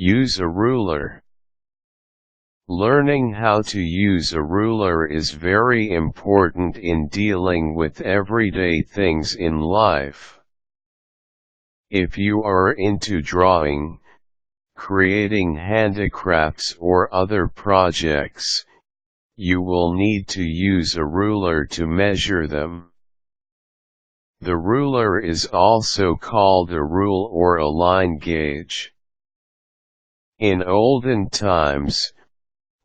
Use a ruler. Learning how to use a ruler is very important in dealing with everyday things in life. If you are into drawing, creating handicrafts or other projects, you will need to use a ruler to measure them. The ruler is also called a rule or a line gauge. In olden times,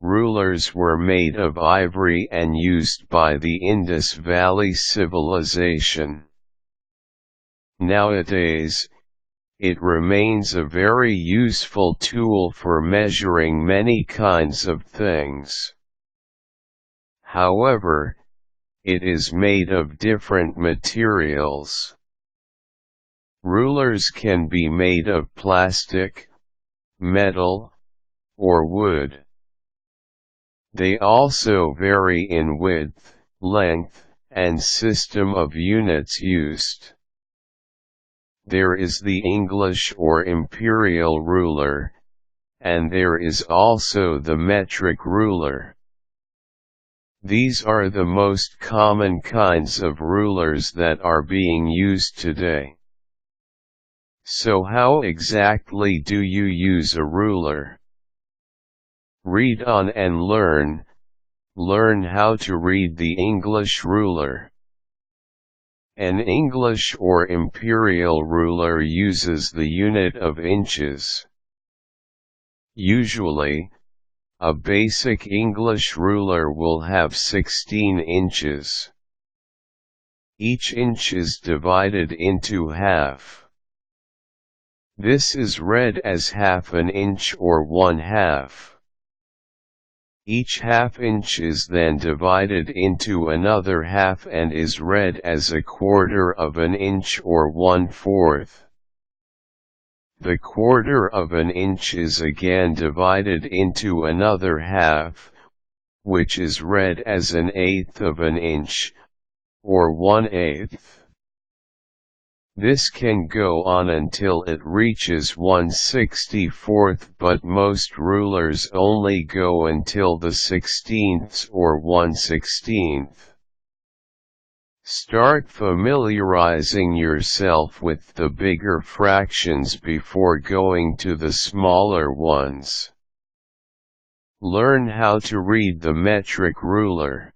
rulers were made of ivory and used by the Indus Valley Civilization. Nowadays, it remains a very useful tool for measuring many kinds of things. However, it is made of different materials. Rulers can be made of plastic, metal, or wood. They also vary in width, length, and system of units used. There is the English or Imperial ruler, and there is also the metric ruler. These are the most common kinds of rulers that are being used today. So how exactly do you use a ruler? Read on and learn. Learn how to read the English ruler. An English or Imperial ruler uses the unit of inches. Usually, a basic English ruler will have 16 inches. Each inch is divided into half. This is read as half an inch or 1/2. Each half-inch is then divided into another half and is read as a quarter of an inch or 1/4. The quarter of an inch is again divided into another half, which is read as an eighth of an inch, or 1/8. This can go on until it reaches 1/64, but most rulers only go until the 16ths or 1/16. Start familiarizing yourself with the bigger fractions before going to the smaller ones. Learn how to read the metric ruler.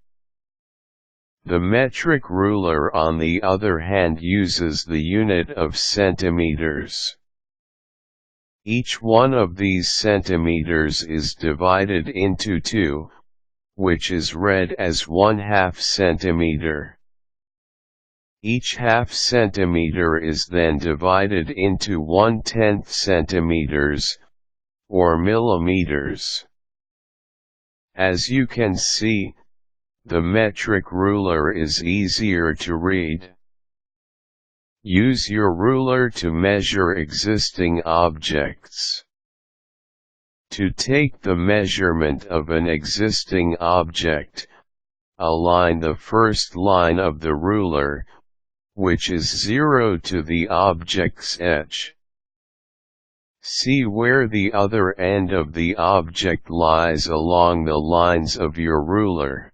The metric ruler, on the other hand, uses the unit of centimeters. Each one of these centimeters is divided into 2, which is read as 1/2 centimeter. Each half centimeter is then divided into 1/10 centimeters, or millimeters. As you can see, the metric ruler is easier to read. Use your ruler to measure existing objects. To take the measurement of an existing object, align the first line of the ruler, which is 0 to the object's edge. See where the other end of the object lies along the lines of your ruler.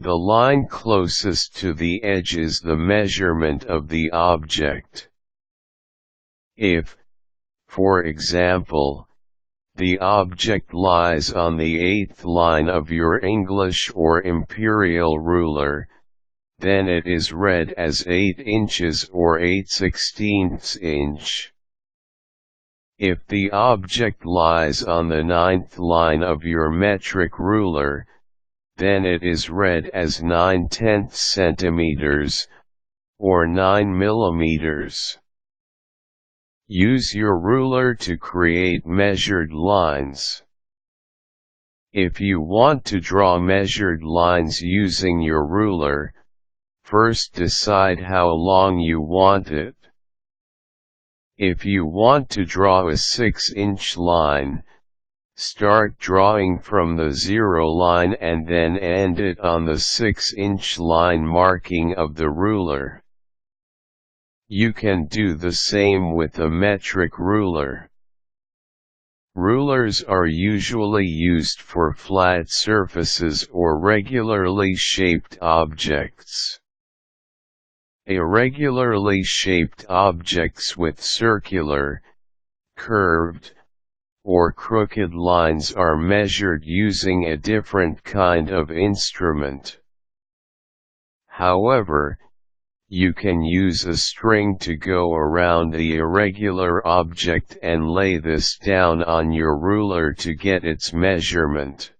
The line closest to the edge is the measurement of the object. If, for example, the object lies on the 8th line of your English or Imperial ruler, then it is read as 8 inches or 8/16 inch. If the object lies on the 9th line of your metric ruler, then it is read as 9/10 centimeters, or 9 millimeters. Use your ruler to create measured lines. If you want to draw measured lines using your ruler, first decide how long you want it. If you want to draw a 6-inch line, start drawing from the 0 line and then end it on the 6-inch line marking of the ruler. You can do the same with a metric ruler. Rulers are usually used for flat surfaces or regularly shaped objects. Irregularly shaped objects with circular, curved, or crooked lines are measured using a different kind of instrument. However, you can use a string to go around the irregular object and lay this down on your ruler to get its measurement.